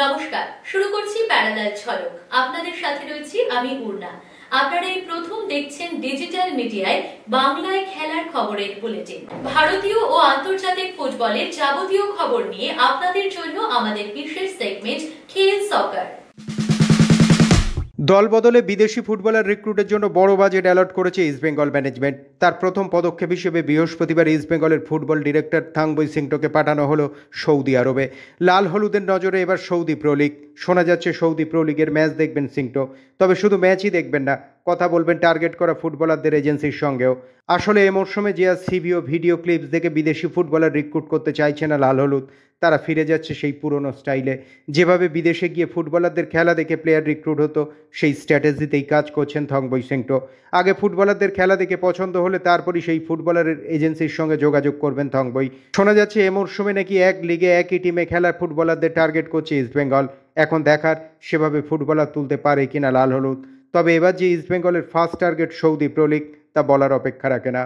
নমস্কার, শুরু করছি প্যারালাল ঝলক। আপনাদের সাথে রয়েছি আমি উর্না। আপনারা এই প্রথম দেখছেন ডিজিটাল মিডিয়ায় বাংলায় খেলার খবরের বুলেটিন। ভারতীয় ও আন্তর্জাতিক ফুটবলের যাবতীয় খবর নিয়ে আপনাদের জন্য আমাদের বিশেষ সেগমেন্ট খেল সকার। দল বদলে বিদেশি ফুটবলার রিক্রুটের জন্য বড় বাজেট অ্যালট করেছে ইস্টবেঙ্গল ম্যানেজমেন্ট। তার প্রথম পদক্ষেপ হিসেবে বৃহস্পতিবার ইস্টবেঙ্গলের ফুটবল ডিরেক্টর থাংবই সিংটোকে পাঠানো হলো সৌদি আরবে। লাল হলুদের নজরে এবার সৌদি প্রো লিগ। শোনা যাচ্ছে সৌদি প্রো লিগের ম্যাচ দেখবেন সিংটো, তবে শুধু ম্যাচই দেখবেন না, কথা বলবেন টার্গেট করা ফুটবলারদের এজেন্সির সঙ্গেও। আসলে এ মরশুমে যে সিভি ও ভিডিও ক্লিপস দেখে বিদেশি ফুটবলার রিক্রুট করতে চাইছে না লাল হলুদ, তারা ফিরে যাচ্ছে সেই পুরনো স্টাইলে। যেভাবে বিদেশে গিয়ে ফুটবলারদের খেলা দেখে প্লেয়ার রিক্রুট হতো, সেই স্ট্র্যাটেজিতেই কাজ করছেন থাংবই সিংটো। আগে ফুটবলারদের খেলা দেখে পছন্দ হলে তারপরই সেই ফুটবলারের এজেন্সির সঙ্গে যোগাযোগ করবেন থাংবই। শোনা যাচ্ছে এ মরশুমে নাকি এক লিগে একই টিমে খেলার ফুটবলারদের টার্গেট করছে ইস্টবেঙ্গল। এখন দেখার সেভাবে ফুটবলার তুলতে পারে কিনা লাল হলুদ। তবে এবার যে ইস্টবেঙ্গলের first target Saudi pro league, তা বলার অপেক্ষা রাখে না।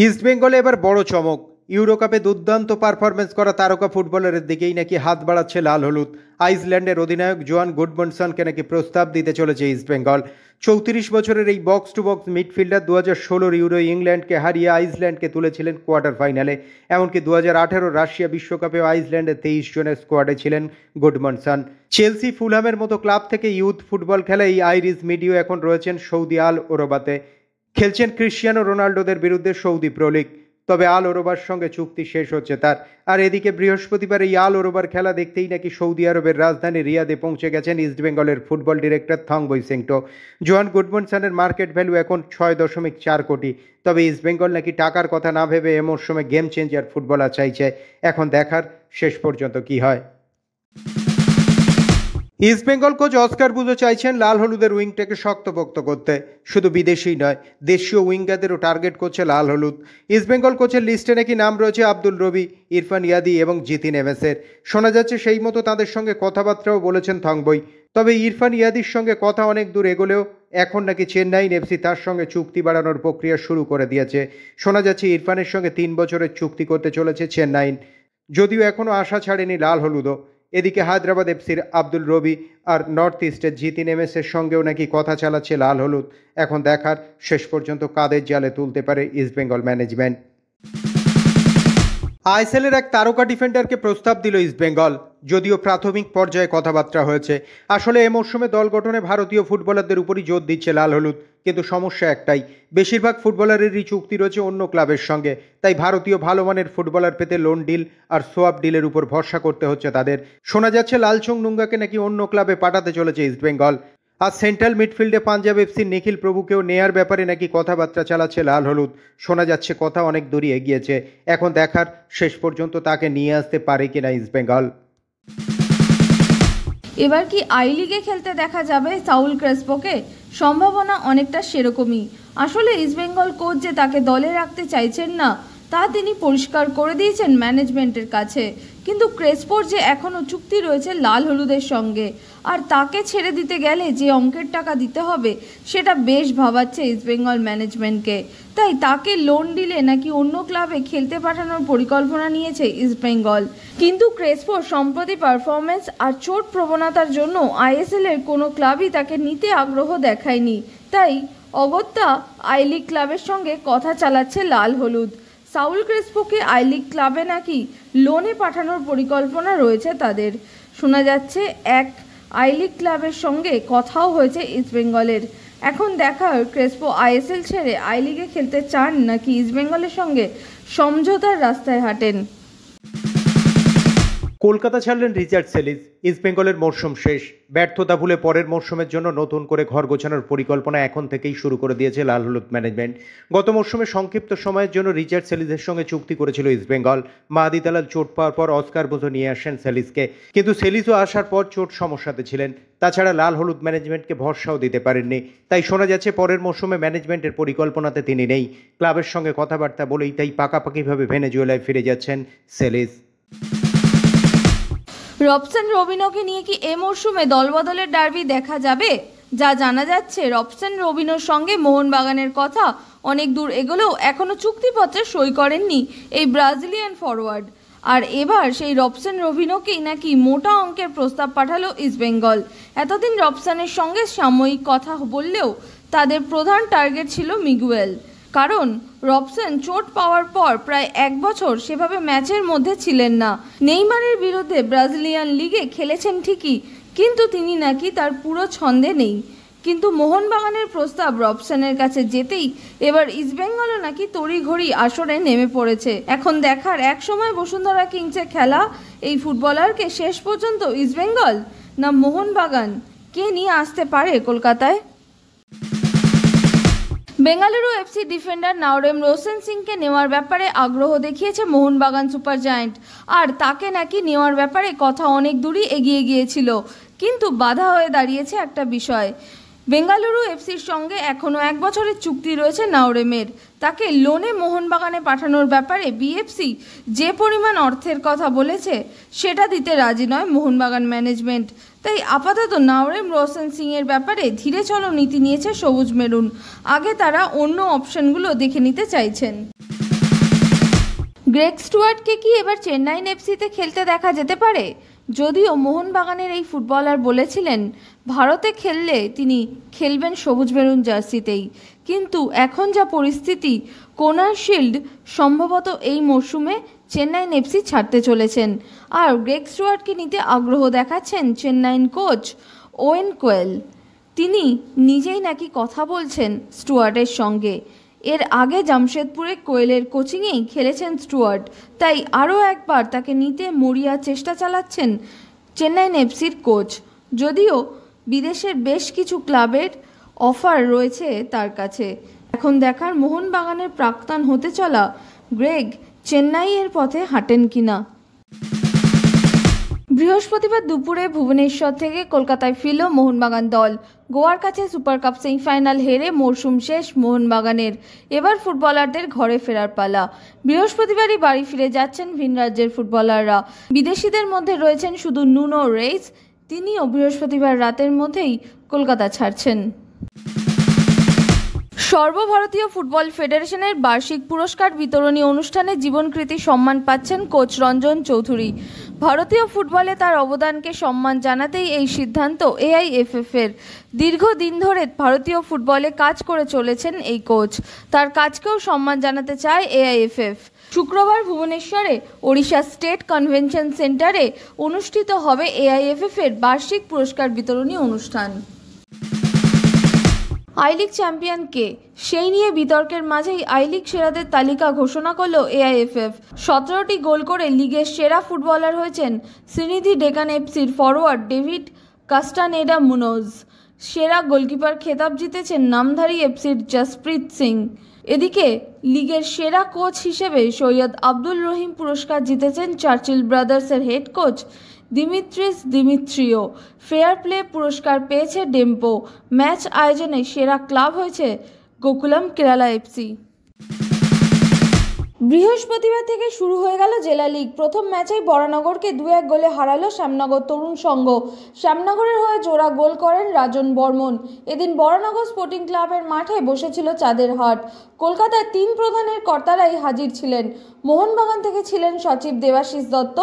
ইস্টবেঙ্গলে এবার বড় চমক। ইউরো কাপে দুর্দান্ত পারফরমেন্স করা তারকা ফুটবলারের দিকেই নাকি হাত বাড়াচ্ছে লাল হলুদ। আইসল্যান্ডের অধিনায়ক জোয়ান গুডমনসনকে নাকি প্রস্তাব দিতে চলেছে ইস্টবেঙ্গল। 34 বছরের এই box to box midfielder 2016 Euro ইংল্যান্ডকে হারিয়ে আইসল্যান্ডকে তুলেছিলেন কোয়ার্টার ফাইনালে। এমনকি 2018 রাশিয়া বিশ্বকাপেও আইসল্যান্ডের 23 জনের স্কোয়াডে ছিলেন গুডমনসন। চেলসি, ফুলহামের মতো ক্লাব থেকে ইউথ ফুটবল খেলা এই আইরিশ মিডিও এখন রয়েছেন সৌদি আল ওরবাতে। খেলছেন ক্রিশ্চিয়ানো রোনাল্ডোদের বিরুদ্ধে সৌদি প্রো লিগ। তবে আল ওরবার সঙ্গে চুক্তি শেষ হচ্ছে তার। আর এদিকে বৃহস্পতিবার এই আল ওরবার খেলা দেখতেই নাকি সৌদি আরবের রাজধানী রিয়াদে পৌঁছে গেছেন ইস্টবেঙ্গলের ফুটবল ডিরেক্টর থাংবই সিংটো। জোয়ান গুডমনসনের মার্কেট ভ্যালু এখন 6.4 কোটি। তবে ইস্টবেঙ্গল নাকি টাকার কথা না ভেবে এ মরশুমে গেম চেঞ্জার ফুটবলার চাইছে। এখন দেখার শেষ পর্যন্ত কি হয়। ইস্টবেঙ্গল কোচ অস্কার বুজো চাইছেন লাল হলুদের উইংটাকে শক্তপোক্ত করতে। শুধু বিদেশি নয়, দেশীয় উইঙ্গারদেরও টার্গেট করছে লাল হলুদ। ইস্টবেঙ্গল কোচের লিস্টে নাকি নাম রয়েছে আব্দুল রবি, ইরফান ইয়াদি এবং জিতিন এমএসের। শোনা যাচ্ছে সেই মতো তাদের সঙ্গে কথাবার্তাও বলেছেন থাংবই। তবে ইরফান ইয়াদির সঙ্গে কথা অনেক দূর এগোলেও এখন নাকি চেন্নাইন এফসি তার সঙ্গে চুক্তি বাড়ানোর প্রক্রিয়া শুরু করে দিয়েছে। শোনা যাচ্ছে ইরফানের সঙ্গে 3 বছরের চুক্তি করতে চলেছে চেন্নাইন, যদিও এখনও আশা ছাড়েনি লাল হলুদও। এদিকে হায়দ্রাবাদ এফসির আব্দুল রবি আর নর্থ ইস্টের জিতিন এমএসের সঙ্গেও নাকি কথা চালাচ্ছে লাল হলুদ। এখন দেখার শেষ পর্যন্ত কাদের জালে তুলতে পারে ইস্টবেঙ্গল ম্যানেজমেন্ট। আইএসএলের এক তারকা ডিফেন্ডারকে প্রস্তাব দিল ইস্টবেঙ্গল, যদিও প্রাথমিক পর্যায়ে কথাবার্তা হয়েছে। আসলে এ মরশুমে দল গঠনে ভারতীয় ফুটবলারদের উপরই জোর দিচ্ছে লাল হলুদ, কিন্তু সমস্যা একটাই, বেশিরভাগ ফুটবলারেরই চুক্তি রয়েছে অন্য ক্লাবের সঙ্গে। তাই ভারতীয় ভালো মানের ফুটবলার পেতে লোন ডিল আর সোয়াপ ডিলের উপর ভরসা করতে হচ্ছে তাদের। শোনা যাচ্ছে লালচং নুঙ্গাকে নাকি অন্য ক্লাবে পাঠাতে চলেছে ইস্টবেঙ্গল। আর সেন্ট্রাল মিডফিল্ডে পাঞ্জাব এফসির নিখিল প্রভুকেও নেয়ার ব্যাপারে নাকি কথাবার্তা চালাচ্ছে লাল হলুদ। শোনা যাচ্ছে কথা অনেক দূরই এগিয়েছে। এখন দেখার শেষ পর্যন্ত তাকে নিয়ে আসতে পারে কিনা ইস্টবেঙ্গল। এবার কি আই লিগে খেলতে দেখা যাবে সাউল ক্রেসপোকে? সম্ভাবনা অনেকটা সেরকমই। আসলে ইস্টবেঙ্গল কোচ যে তাকে দলে রাখতে চাইছেন না, তা তিনি পরিষ্কার করে দিয়েছেন ম্যানেজমেন্টের কাছে। কিন্তু ক্রেসপোর যে এখনও চুক্তি রয়েছে লাল হলুদের সঙ্গে, আর তাকে ছেড়ে দিতে গেলে যে অঙ্কের টাকা দিতে হবে, সেটা বেশ ভাবাচ্ছে ইস্টবেঙ্গল ম্যানেজমেন্টকে। তাই তাকে লোন দিলে নাকি অন্য ক্লাবে খেলতে পাঠানোর পরিকল্পনা নিয়েছে ইস্টবেঙ্গল। কিন্তু ক্রেসপোর সম্প্রতি পারফরমেন্স আর চোট প্রবণতার জন্য আইএসএলের কোনো ক্লাবই তাকে নিতে আগ্রহ দেখায়নি। তাই অগত্যা আই লিগ ক্লাবের সঙ্গে কথা চালাচ্ছে লাল হলুদ। সাউল ক্রেসপোকে আই লিগ ক্লাবে নাকি লোনে পাঠানোর পরিকল্পনা রয়েছে তাদের। শোনা যাচ্ছে এক আই লিগ ক্লাবের সঙ্গে কথাও হয়েছে ইস্টবেঙ্গলের। এখন দেখার ক্রেসপো আইএসএল ছেড়ে আই লিগে খেলতে চান নাকি ইস্টবেঙ্গলের সঙ্গে সমঝোতার রাস্তায় হাঁটেন। কলকাতা ছাড়লেন রিচার্ড সেলিস। ইস্টবেঙ্গলের মরশুম শেষ। ব্যর্থতা ভুলে পরের মরশুমের জন্য নতুন করে ঘর গোছানোর পরিকল্পনা এখন থেকেই শুরু করে দিয়েছে লাল হলুদ ম্যানেজমেন্ট। গত মরশুমে সংক্ষিপ্ত সময়ের জন্য রিচার্ড সেলিসের সঙ্গে চুক্তি করেছিল ইস্টবেঙ্গল। মাহাদি তালাল চোট পাওয়ার পর অস্কার বুজো নিয়ে আসেন সেলিসকে, কিন্তু সেলিসও আসার পর চোট সমস্যাতে ছিলেন। তাছাড়া লাল হলুদ ম্যানেজমেন্টকে ভরসাও দিতে পারেননি। তাই শোনা যাচ্ছে পরের মরশুমে ম্যানেজমেন্টের পরিকল্পনাতে তিনি নেই। ক্লাবের সঙ্গে কথাবার্তা বলেই তাই পাকাপাকিভাবে ভেনেজুয়েলায় ফিরে যাচ্ছেন সেলিস। রবসন রবিনোকে নিয়ে কি এ মরশুমে দলবদলের ডার্বি দেখা যাবে? যা জানা যাচ্ছে, রবসন রবিনোর সঙ্গে মোহনবাগানের কথা অনেক দূর এগোলেও এখনও চুক্তিপত্রে সই করেননি এই ব্রাজিলিয়ান ফরওয়ার্ড। আর এবার সেই রবসন রবিনোকেই নাকি মোটা অঙ্কের প্রস্তাব পাঠালো ইস্টবেঙ্গল। এতদিন রবসনের সঙ্গে সাময়িক কথা বললেও তাদের প্রধান টার্গেট ছিল মিগুয়েল। কারণ রবসন চোট পাওয়ার পর প্রায় 1 বছর সেভাবে ম্যাচের মধ্যে ছিলেন না। নেইমারের বিরুদ্ধে ব্রাজিলিয়ান লিগে খেলেছেন ঠিকই, কিন্তু তিনি নাকি তার পুরো ছন্দে নেই। কিন্তু মোহনবাগানের প্রস্তাব রবসনের কাছে যেতেই এবার ইস্টবেঙ্গলও নাকি তড়িঘড়ি আসরে নেমে পড়েছে। এখন দেখার, এক সময় বসুন্ধরা কিংসে খেলা এই ফুটবলারকে শেষ পর্যন্ত ইস্টবেঙ্গল না মোহনবাগান কে নিয়ে আসতে পারে কলকাতায়। বেঙ্গালুরু এফসি ডিফেন্ডার নাওরেম রোশন সিংকে নেওয়ার ব্যাপারে আগ্রহ দেখিয়েছে মোহনবাগান সুপার জায়ান্ট, আর তাকে নাকি নেওয়ার ব্যাপারে কথা অনেক দূরই এগিয়ে গিয়েছিল। কিন্তু বাধা হয়ে দাঁড়িয়েছে একটা বিষয়। বেঙ্গালুরু এফসির সঙ্গে এখনও 1 বছরের চুক্তি রয়েছে নাওরেমের। তাকে লোনে মোহনবাগানে পাঠানোর ব্যাপারে বিএফসি যে পরিমাণ অর্থের কথা বলেছে সেটা দিতে রাজি নয় মোহনবাগান ম্যানেজমেন্ট। তাই আপাতত নাওরেম রোশন সিংয়ের ব্যাপারে ধীরে চলো নীতি নিয়েছে সবুজ মেরুন। আগে তারা অন্য অপশনগুলো দেখে নিতে চাইছেন। গ্রেগ স্টুয়ার্টকে কি এবার চেন্নাইন এফসিতে খেলতে দেখা যেতে পারে? যদিও মোহনবাগানের এই ফুটবলার বলেছিলেন ভারতে খেললে তিনি খেলবেন সবুজ মেরুন জার্সিতেই, কিন্তু এখন যা পরিস্থিতি, কোনার শিল্ড সম্ভবত এই মরশুমে চেন্নাইন এফসি ছাড়তে চলেছেন। আর গ্রেগ স্টুয়ার্টকে নিতে আগ্রহ দেখাচ্ছেন চেন্নাইন কোচ ওয়েন কোয়েল। তিনি নিজেই নাকি কথা বলছেন স্টুয়ার্টের সঙ্গে। এর আগে জামশেদপুরে কোয়েলের কোচিংয়েই খেলেছেন স্টুয়ার্ট, তাই আরও একবার তাকে নিতে মরিয়া চেষ্টা চালাচ্ছেন চেন্নাইন এফসির কোচ। যদিও বিদেশের বেশ কিছু ক্লাবের অফার রয়েছে তার কাছে। এখন দেখার মোহনবাগানের প্রাক্তন হতে চলা গ্রেগ চেন্নাইয়ের পথে হাঁটেন কিনা। বৃহস্পতিবার দুপুরে ভুবনেশ্বর থেকে কলকাতায় ফিরল মোহনবাগান দল। গোয়ার কাছে সুপার কাপ সেমিফাইনাল হেরে মরশুম শেষ মোহনবাগানের। এবার ফুটবলারদের ঘরে ফেরার পালা। বৃহস্পতিবারই বাড়ি ফিরে যাচ্ছেন ভিন রাজ্যের ফুটবলাররা। বিদেশিদের মধ্যে রয়েছেন শুধু নুনো রেইস, তিনিও বৃহস্পতিবার রাতের মধ্যেই কলকাতা ছাড়ছেন। সর্বভারতীয় ফুটবল ফেডারেশনের বার্ষিক পুরস্কার বিতরণী অনুষ্ঠানে জীবনকৃতি সম্মান পাচ্ছেন কোচ রঞ্জন চৌধুরী। ভারতীয় ফুটবলে তার অবদানকে সম্মান জানাতেই এই সিদ্ধান্ত এআইএফএফের। দীর্ঘদিন ধরে ভারতীয় ফুটবলে কাজ করে চলেছেন এই কোচ, তার কাজকেও সম্মান জানাতে চায় এআইএফএফ। শুক্রবার ভুবনেশ্বরে ওড়িশা স্টেট কনভেনশন সেন্টারে অনুষ্ঠিত হবে এআইএফএফের বার্ষিক পুরস্কার বিতরণী অনুষ্ঠান। আই লিগ চ্যাম্পিয়ন কে, সেই নিয়ে বিতর্কের মাঝেই আই লিগ সেরাদের তালিকা ঘোষণা করল এআইএফএফ। 17টি গোল করে লিগের সেরা ফুটবলার হয়েছেন শ্রীনিধি ডেকান এফসির ফরওয়ার্ড ডেভিড কাস্টানেডা মুনোজ। সেরা গোলকিপার খেতাব জিতেছেন নামধারী এফসির জসপ্রীত সিং। এদিকে লিগের সেরা কোচ হিসেবে সৈয়দ আব্দুল রহিম পুরস্কার জিতেছেন চার্চিল ব্রাদার্সের head coach Dimitris Dimitriou. Fair play পুরস্কার পেয়েছে ডেম্পো। ম্যাচ আয়োজনে সেরা ক্লাব হয়েছে গোকুলাম কেরালা এফসি। বৃহস্পতিবার থেকে শুরু হয়ে গেল জেলা লিগ। প্রথম ম্যাচেই বরানগরকে 2-1 গোলে হারালো শ্যামনগর তরুণ সংঘ। শ্যামনগরের হয়ে জোড়া গোল করেন রাজন বর্মন। এদিন বরানগর স্পোর্টিং ক্লাবের মাঠে বসেছিল চাঁদের হাট। কলকাতার 3 প্রধানের কর্তারাই হাজির ছিলেন। মোহনবাগান থেকে ছিলেন সচিব দেবাশিস দত্ত,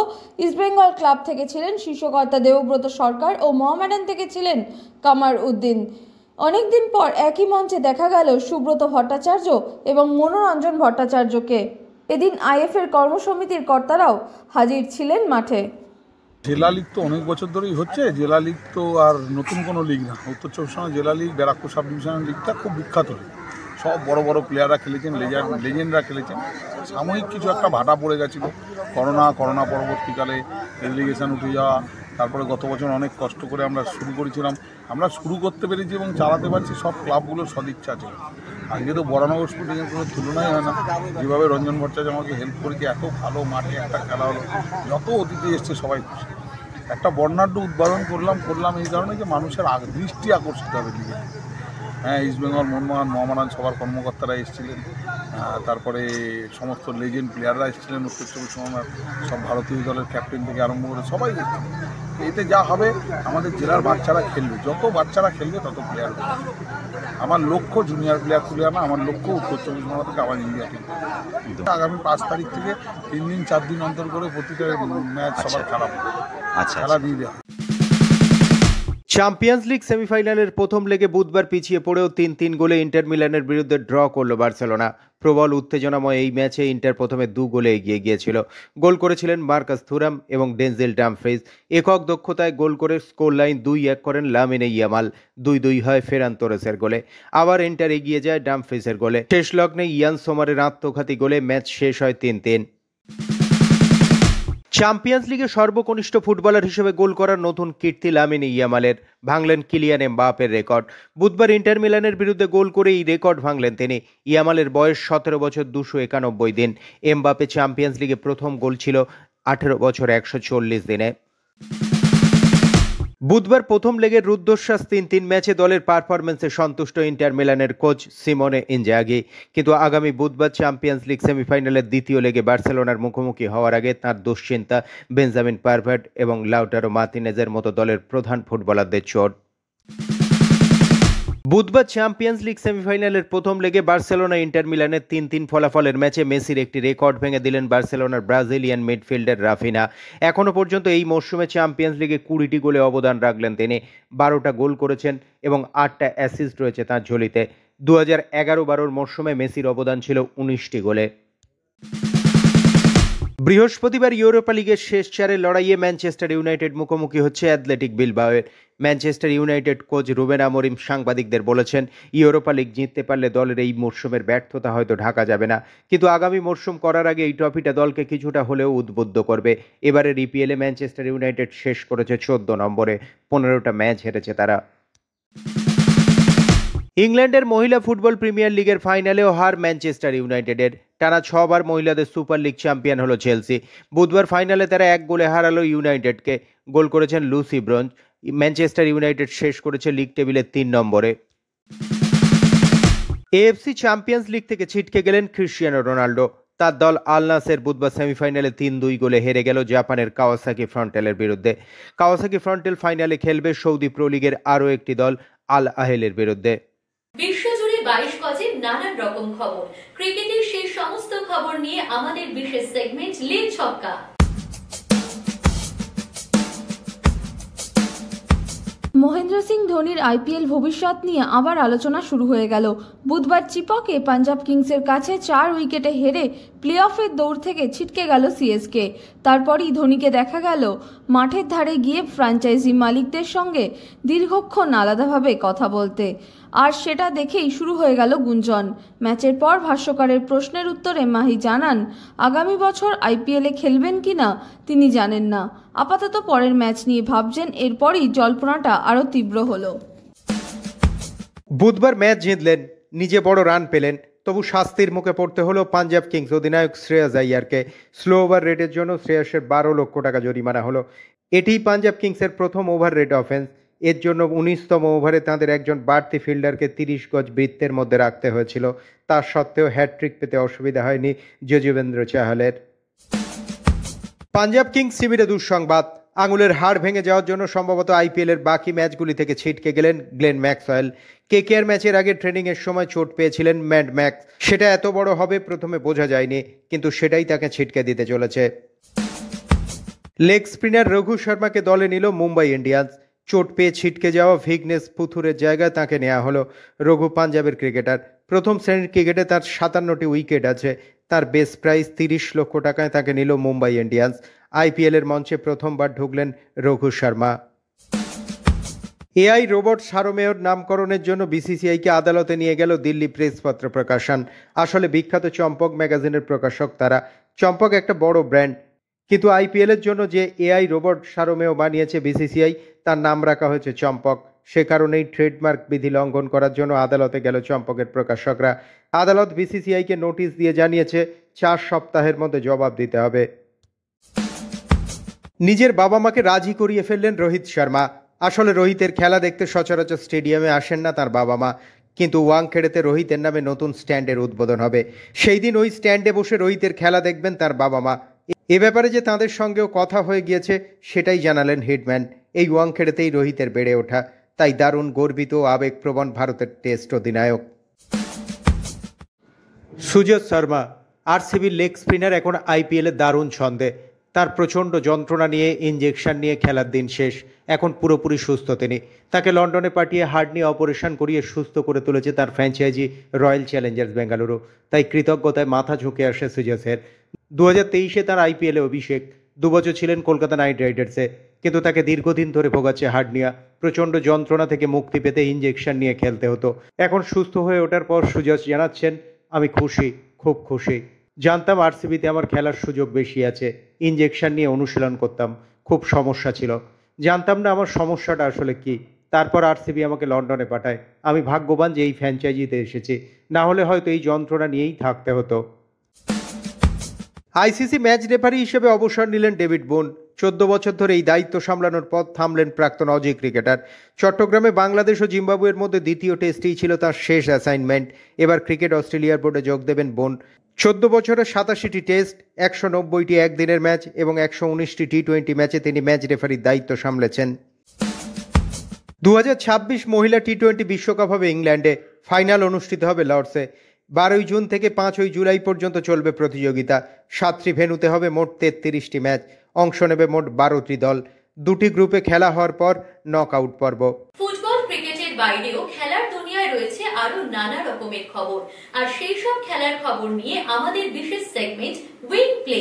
ইস্টবেঙ্গল ক্লাব থেকে ছিলেন শীর্ষকর্তা দেবব্রত সরকার ও মোহামেডান থেকে ছিলেন কামার উদ্দিন। অনেকদিন পর একই মঞ্চে দেখা গেল সুব্রত ভট্টাচার্য এবং মনোরঞ্জন ভট্টাচার্যকে। এদিন আইএফের কর্মসমিতির কর্তারাও হাজির ছিলেন মাঠে। জেলা লিগ তো অনেক বছর ধরেই হচ্ছে। জেলা লিগ তো আর নতুন কোনো লিগ না। উত্তর চব্বিশ পরগনা জেলা লিগ, ব্যারাকপুর সাব ডিভিশনাল লিগটা খুব বিখ্যাত। সব বড় বড় প্লেয়াররা খেলেছেন, লেজেন্ডরা খেলেছেন। সাময়িক কিছু একটা ভাটা পড়ে গেছিল করোনা পরবর্তীকালে রেলিগেশন উঠে যাওয়া। তারপরে গত বছর অনেক কষ্ট করে আমরা শুরু করেছিলাম। আমরা শুরু করতে পেরেছি এবং চালাতে পারছি সব ক্লাবগুলোর সদিচ্ছা ছিল। আজকে তো বরানগর স্পোর্টিংয়ের কোনো তুলনাই হয় না। যেভাবে রঞ্জন ভট্টাচার্য আমাকে হেল্প করেছে, এত ভালো মাঠে একটা খেলা হলো, যত অতিথি এসছে সবাই খুশি। একটা বর্ণাঢ্য উদ্বোধন করলাম এই কারণে যে মানুষের দৃষ্টি আকর্ষিত হবে লিগে। হ্যাঁ, ইস্টবেঙ্গল, মোহনবাগান সবার কর্মকর্তারা এসেছিলেন, তারপরে সমস্ত লেজেন্ড প্লেয়াররা এসেছিলেন উত্তর চব্বিশ পরগনার, সব ভারতীয় দলের ক্যাপ্টেন থেকে আরম্ভ করে সবাই এসেছিলেন। এতে যা হবে, আমাদের জেলার বাচ্চারা খেলবে, যত বাচ্চারা খেলবে তত প্লেয়ার হবে। আমার লক্ষ্য জুনিয়র প্লেয়ার তুলে আনা, আমার লক্ষ্য উত্তর চব্বিশ পরগনা থেকে আবার ইন্ডিয়া টিম। আগামী 5 তারিখ থেকে 3 দিন 4 দিন অন্তর করে প্রতিটা ম্যাচ সবার খারাপ খেলা দিয়ে দেওয়া। চ্যাম্পিয়ন্স লিগ সেমিফাইনালের প্রথম লেগে বুধবার পিছিয়ে পড়েও 3-3 গোলে ইন্টার মিলানের বিরুদ্ধে ড্র করল বার্সেলোনা। প্রবল উত্তেজনাময় এই ম্যাচে ইন্টার প্রথমে 2 গোলে এগিয়ে গিয়েছিল। গোল করেছিলেন মার্কাস থুরাম এবং ডেনজেল ডামফ্রিজ। একক দক্ষতায় গোল করে স্কোর লাইন 2-1 করেন লামিনে ইয়ামাল। 2-2 হয় ফেরান তোরেসের গোলে। আবার ইন্টার এগিয়ে যায় ডামফ্রিজের গোলে। শেষ লগ্নে ইয়ান সোমারের আত্মঘাতী গোলে ম্যাচ শেষ হয় 3-3। চ্যাম্পিয়ন্স লিগে সর্বকনিষ্ঠ ফুটবলার হিসেবে গোল করার নতুন কীর্তি লামিনে ইয়ামালের। ভাঙলেন কিলিয়ান এমবাপের রেকর্ড। বুধবার ইন্টার মিলানের বিরুদ্ধে গোল করে এই রেকর্ড ভাঙলেন তিনি। ইয়ামালের বয়স 17 বছর 291 দিন। এমবাপে চ্যাম্পিয়ন্স লিগে প্রথম গোল ছিল 18 বছর 140 দিনে। বুধবার প্রথম লেগের রুদ্ধশ্বাস 3-3 ম্যাচে দলের পারফরমেন্সে সন্তুষ্ট ইন্টার মিলানের কোচ সিমোনে ইনজাগি। কিন্তু আগামী বুধবার চ্যাম্পিয়ন্স লিগ সেমিফাইনালের দ্বিতীয় লেগে বার্সেলোনার মুখোমুখি হওয়ার আগে তাঁর দুশ্চিন্তা বেঞ্জামিন পারভার্ট এবং লাউটারো মার্তিনেজের মতো দলের প্রধান ফুটবলারদের চোট। বুধবার চ্যাম্পিয়ন্স লিগ সেমিফাইনালের প্রথম লেগে বার্সেলোনা ইন্টার মিলানের 3-3 ফলাফলের ম্যাচে মেসির একটি রেকর্ড ভেঙে দিলেন বার্সেলোনার ব্রাজিলিয়ান মিডফিল্ডার রাফিনা। এখনো পর্যন্ত এই মরশুমে চ্যাম্পিয়ন্স লিগে 20টি গোলে অবদান রাখলেন তিনি। 12টা গোল করেছেন এবং 8টা অ্যাসিস্ট রয়েছে তাঁর ঝুলিতে। 2011-12 মরশুমে মেসির অবদান ছিল 19টি গোলে। বৃহস্পতিবার ইউরোপা লিগের শেষ 4 লড়াইয়ে ম্যানচেস্টার ইউনাইটেড মুখোমুখি হচ্ছে অ্যাথলেটিক বিলবাওয়ের। Manchester United coach Ruben Amorim সাংবাদিকদের বলেছেন, ইউরোপা লিগ জিততে পারলে দলের এই মরশুমের ব্যর্থতা হয়তো ঢাকা যাবে না, কিন্তু আগামী মরশুম করার আগে এই ট্রফিটা দলকে কিছুটা হলেও উদ্বুদ্ধ করবে। এবারের ইপিএলে ম্যানচেস্টার ইউনাইটেড শেষ করেছে 14 নম্বরে। 15টা ম্যাচ হেরেছে তারা। ইংল্যান্ডের মহিলা ফুটবল প্রিমিয়ার লিগের ফাইনালেও হার ম্যানচেস্টার ইউনাইটেডের। টানা 6 বার মহিলাদের সুপার লিগ চ্যাম্পিয়ন হলো চেলসি। বুধবার ফাইনালে তারা 1 গোলে হারালো ইউনাইটেডকে। গোল করেছেন লুসি ব্রোঞ্জ। ম্যানচেস্টার ইউনাইটেড শেষ করেছে লিগ টেবিলে 3 নম্বরে। এএফসি চ্যাম্পিয়ন্স লিগ থেকে ছিটকে গেলেন ক্রিশ্চিয়ানো রোনাল্ডো। তার দল আল নাসের বুধবার সেমিফাইনালে 3-2 গোলে হেরে গেল জাপানের কাওয়াসাকি ফ্রন্টেলের বিরুদ্ধে। কাওয়াসাকি ফ্রন্টেল ফাইনালে খেলবে সৌদি প্রো লিগের আরও একটি দল আল আহেলের বিরুদ্ধে। বিশ্বজুড়ে 22 গজের নানান রকম খবর, ক্রিকেটের সেই সমস্ত খবর নিয়ে আমাদের বিশেষ সেগমেন্ট লিগ ছক্কা। মহেন্দ্র সিং ধোনির আইপিএল ভবিষ্যৎ নিয়ে আবার আলোচনা শুরু হয়ে গেল। বুধবার চিপকে পাঞ্জাব কিংসের কাছে 4 উইকেটে হেরে প্লে অফের দৌড় থেকে ছিটকে গেল সিএসকে। তারপরই ধোনিকে দেখা গেল মাঠের ধারে গিয়ে ফ্র্যাঞ্চাইজি মালিকদের সঙ্গে দীর্ঘক্ষণ আলাদাভাবে কথা বলতে। আর সেটা দেখেই শুরু হয়ে গেল গুঞ্জন। ম্যাচের পর ভাষ্যকারের প্রশ্নের উত্তরে মাহি জানান, আগামী বছর আইপিএলে খেলবেন কিনা তিনি জানেন না, আপাতত পরের ম্যাচ নিয়ে ভাবছেন। এরপরই জল্পনাটা আরও তীব্র হলো। বুধবার ম্যাচ জিতলেন, নিজে বড় রান পেলেন, তবু শাস্তির মুখে পড়তে হলো পাঞ্জাব কিংস অধিনায়ক শ্রেয়াস আইয়ারকে। স্লো ওভার রেটের জন্য শ্রেয়াসের 12 লক্ষ টাকা জরিমানা হলো। এটিই পাঞ্জাব কিংসের প্রথম ওভার রেট অফেন্স। এর জন্য 19তম ওভারে তাঁদের একজন বাড়তি ফিল্ডারকে 30 গজ বৃত্তের মধ্যে রাখতে হয়েছিল। তা সত্ত্বেও হ্যাটট্রিক পেতে অসুবিধা হয়নি যজুবেন্দ্র চাহালের। পাঞ্জাব কিংস শিবিরে দুঃসংবাদ, আঙুলের হাড় ভেঙে যাওয়ার জন্য সম্ভবত আইপিএলের বাকি ম্যাচগুলি থেকে ছিটকে গেলেন গ্লেন ম্যাক্সওয়েল। কেকেআর ম্যাচের আগে ট্রেনিংয়ের সময় চোট পেয়েছিলেন ম্যাড ম্যাক্স। সেটা এত বড় হবে প্রথমে বোঝা যায়নি, কিন্তু সেটাই তাকে ছিটকে দিতে চলেছে। লেগ স্পিনার রঘু শর্মাকে দলে নিল মুম্বাই ইন্ডিয়ান্স। চোট পেয়ে ছিটকে যাওয়া ভিগনেস পুথুরের জায়গায় তাকে নেওয়া হলো। রঘু পাঞ্জাবের ক্রিকেটার। প্রথম শ্রেণীর ক্রিকেটে তার 57টি উইকেট আছে। তার বেস প্রাইস 30 লক্ষ টাকায় তাকে নিল মুম্বাই ইন্ডিয়ান্স। আইপিএলের মঞ্চে প্রথমবার ঢুকলেন রঘু শর্মা। এআই রোবট সারোমেয়র নামকরণের জন্য বিসিসিআইকে আদালতে নিয়ে গেল দিল্লি প্রেসপত্র প্রকাশন। আসলে বিখ্যাত চম্পক ম্যাগাজিনের প্রকাশক তারা। চম্পক একটা বড় ব্র্যান্ড, কিন্তু আইপিএলের জন্য যে এআই রোবট সারোমেয় বানিয়েছে বিসিসিআই, তার নাম রাখা হয়েছে চম্পক। সে কারণেই ট্রেডমার্ক বিধি লঙ্ঘন করার জন্য আদালতে গেল চম্পকের প্রকাশকরা। আদালত বিসিসিআইকে নোটিশ দিয়ে জানিয়েছে 4 সপ্তাহের মধ্যে জবাব দিতে হবে। নিজের বাবা মাকে রাজি করিয়ে ফেললেন রোহিত শর্মা। আসলে রোহিতের খেলা দেখতে সচরাচর স্টেডিয়ামে আসেন না তার বাবা মা, কিন্তু ওয়াংখেড়েতে রোহিতের নামে নতুন স্ট্যান্ডের উদ্বোধন হবে। সেই দিন ওই স্ট্যান্ডে বসে রোহিতের খেলা দেখবেন তার বাবা মা। এ ব্যাপারে যে তাঁদের সঙ্গেও কথা হয়ে গিয়েছে সেটাই জানালেন হিটম্যান। এই ওয়াংখেড়েতেই রোহিতের বেড়ে ওঠা, তাই দারুণ গর্বিত ও আবেগপ্রবণ ভারতের টেস্ট অধিনায়ক। সুজয় শর্মা আরসিবির লেগ স্পিনার এখন আইপিএলে দারুণ ছন্দে। তার প্রচণ্ড যন্ত্রণা নিয়ে ইনজেকশন নিয়ে খেলার দিন শেষ। এখন পুরোপুরি সুস্থ তিনি। তাকে লন্ডনে পাঠিয়ে হার্ট নিয়ে অপারেশন করিয়ে সুস্থ করে তুলেছে তার ফ্র্যাঞ্চাইজি রয়্যাল চ্যালেঞ্জার্স বেঙ্গালুরু। তাই কৃতজ্ঞতায় মাথা ঝুঁকে আসে সুজেসের। 2023-এ তার আইপিএলে অভিষেক। 2 বছর ছিলেন কলকাতা নাইট রাইডার্সে, কিন্তু তাকে দীর্ঘদিন ধরে ভোগাচ্ছে হার্নিয়া। প্রচণ্ড যন্ত্রণা থেকে মুক্তি পেতে ইনজেকশন নিয়ে খেলতে হতো। এখন সুস্থ হয়ে ওঠার পর সুজয় জানাচ্ছেন, আমি খুশি, খুব খুশি। জানতাম আরসিবিতে আমার খেলার সুযোগ বেশি আছে। ইনজেকশন নিয়ে অনুশীলন করতাম, খুব সমস্যা ছিল। জানতাম না আমার সমস্যাটা আসলে কি। তারপর আরসিবি আমাকে লন্ডনে পাঠায়। আমি ভাগ্যবান যে এই ফ্র্যাঞ্চাইজিতে এসেছি, না হলে হয়তো এই যন্ত্রণা নিয়েই থাকতে হতো। আইসিসি ম্যাচ রেফারি হিসেবে অবসর নিলেন ডেভিড বোন। 14 বছর ধরে এই দায়িত্ব সামলানোর পথ থামলেন প্রাক্তন অজি ক্রিকেটার। চট্টগ্রামে বাংলাদেশ ও জিম্বাবুয়ের মধ্যে দ্বিতীয় টেস্টেই ছিল তার শেষ অ্যাসাইনমেন্ট। এবার ক্রিকেট অস্ট্রেলিয়ার বোর্ডে যোগ দেবেন বোন। 14 বছরে 87টি টেস্ট, 190টি একদিনের ম্যাচ এবং 119টি টি-20 ম্যাচে তিনি ম্যাচ রেফারির দায়িত্ব সামলেছেন। 2026 মহিলা টি-20 বিশ্বকাপ হবে ইংল্যান্ডে। ফাইনাল অনুষ্ঠিত হবে লর্ডসে। 12 জুন থেকে 5 জুলাই পর্যন্ত চলবে প্রতিযোগিতা। 7টি ভেন্যুতে হবে মোট 33টি ম্যাচ। অংশ নেবে মোট 12টি দল। 2টি গ্রুপে খেলা হওয়ার পর নকআউট পর্ব। ফুটবল ক্রিকেটের বাইরেও খেলার দুনিয়ায় রয়েছে আরো নানা রকমের খবর, আর সেই সব খেলার খবর নিয়ে আমাদের বিশেষ সেগমেন্ট উইং প্লে।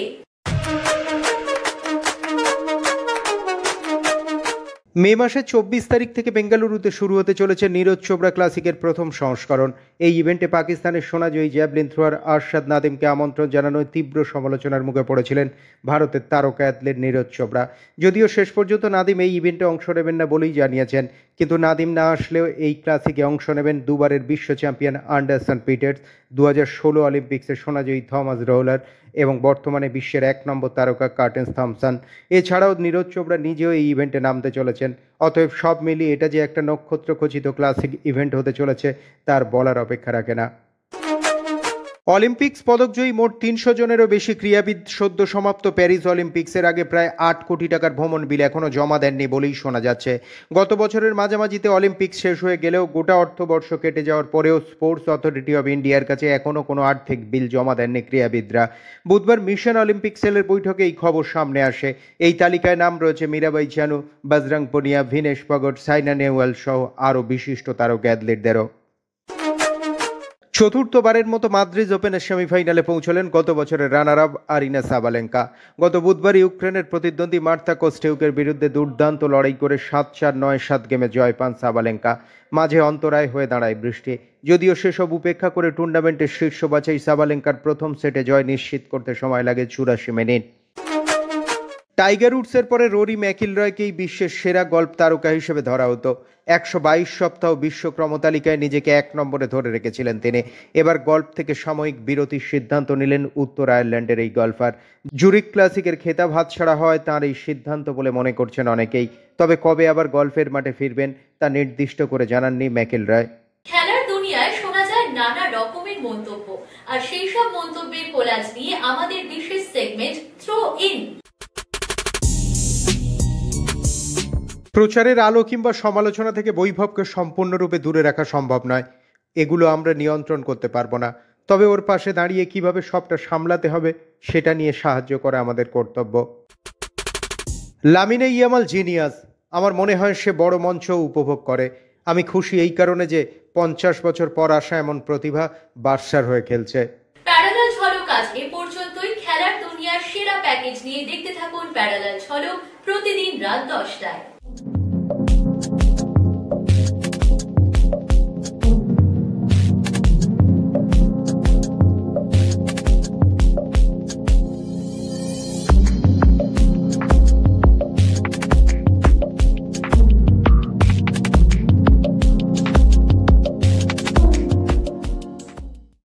মে মাসের 24 তারিখ থেকে বেঙ্গালুরুতে শুরু হতে চলেছে নীরজ চোপড়া ক্লাসিকের প্রথম সংস্করণ। এই ইভেন্টে পাকিস্তানের সোনাজয়ী জ্যাভলিন থ্রোয়ার আরশাদ নাদিমকে আমন্ত্রণ জানানোয় তীব্র সমালোচনার মুখে পড়েছিলেন ভারতের তারকা অ্যাথলেট নীরজ চোপড়া। যদিও শেষ পর্যন্ত নাদিম এই ইভেন্টে অংশ নেবেন না বলেই জানিয়েছেন, কিন্তু নাদিম না আসলেও এই ক্লাসিকে অংশ নেবেন দুবারের বিশ্ব চ্যাম্পিয়ন অ্যান্ডারসন পিটার্স, 2016 অলিম্পিক্সের সোনাজয়ী থমাস রোলার এবং বর্তমানে বিশ্বের 1 নম্বর তারকা কার্টেন্স থমসন। এছাড়াও নীরজ চোপড়া নিজেও এই ইভেন্টে নামতে চলেছেন। অতএব সব মিলিয়ে এটা যে একটা নক্ষত্রখচিত ক্লাসিক ইভেন্ট হতে চলেছে তার বলার অপেক্ষা রাখে না। অলিম্পিক্স পদকজয়ী মোট 300 জনেরও বেশি ক্রীড়াবিদ সদ্য সমাপ্ত প্যারিস অলিম্পিক্সের আগে প্রায় 8 কোটি টাকার ভ্রমণ বিল এখনও জমা দেননি বলেই শোনা যাচ্ছে। গত বছরের মাঝামাঝিতে অলিম্পিক্স শেষ হয়ে গেলেও গোটা অর্থবর্ষ কেটে যাওয়ার পরেও স্পোর্টস অথরিটি অব ইন্ডিয়ার কাছে এখনও কোনো আর্থিক বিল জমা দেননি ক্রীড়াবিদরা। বুধবার মিশন অলিম্পিক সেলের বৈঠকে এই খবর সামনে আসে। এই তালিকায় নাম রয়েছে মীরাবাই চানু, বজরং পুনিয়া, ভিনেশ ফগট, সাইনা নেহওয়াল সহ আরও বিশিষ্ট তারকা অ্যাথলিটদেরও। চতুর্থবারের মতো মাদ্রিদ ওপেনের সেমিফাইনালে পৌঁছলেন গত বছরের রানার আপ আরিনা সাবালেঙ্কা। গত বুধবার ইউক্রেনের প্রতিদ্বন্দ্বী মার্তা কোস্টেউকের বিরুদ্ধে দুর্দান্ত লড়াই করে 7-4, 9-7 গেমে জয় পান সাবালেঙ্কা। মাঝে অন্তরায় হয়ে দাঁড়ায় বৃষ্টি। যদিও সেসব উপেক্ষা করে টুর্নামেন্টের শীর্ষ বাছাই সাবালেঙ্কার প্রথম সেটে জয় নিশ্চিত করতে সময় লাগে 84 মিনিট। টাইগার উডসের পরে রোরি ম্যাকিলরয়কেই বিশ্বের সেরা গল্ফ তারকা হিসেবে ধরা হতো। 122 সপ্তাহ বিশ্ব ক্রমতালিকায় নিজেকে 1 নম্বরে ধরে রেখেছিলেন তিনি। এবার গল্ফ থেকে সাময়িক বিরতির সিদ্ধান্ত নিলেন উত্তর আয়ারল্যান্ডের এই গল্ফার। জুরিক ক্লাসিকের খেতাব হাতছাড়া হয় তাঁর এই সিদ্ধান্ত বলে মনে করছেন অনেকেই। তবে কবে আবার গল্ফের মাঠে ফিরবেন তা নির্দিষ্ট করে জানাননি ম্যাকিলরয়। খেলার দুনিয়ায় শোনা যায় নানা রকমের মন্তব্য, আর সেই সব মন্তব্যের কোলাজ নিয়ে আমাদের বিশেষ সেগমেন্ট থ্রো ইন। প্রচারের আলো কিংবা সমালোচনা থেকে বৈভবকে সম্পূর্ণরূপে দূরে রাখা সম্ভব নয়। এগুলো আমরা নিয়ন্ত্রণ করতে পারবো না। তবে ওর পাশে দাঁড়িয়ে কিভাবে সবটা সামলাতে হবে সেটা নিয়ে সাহায্য করা আমাদের কর্তব্য। Lamine Yamal genius. আমার মনে হয় সে বড় মঞ্চ উপভোগ করে। আমি খুশি এই কারণে যে 50 বছর পর আসা এমন প্রতিভা বার্সার হয়ে খেলছে। প্যারালাল ঝলক আজ এ পর্যন্তই। খেলার দুনিয়ার সেরা প্যাকেজ নিয়ে দেখতে থাকুন প্যারালাল ঝলক প্রতিদিন রাত 10টায়।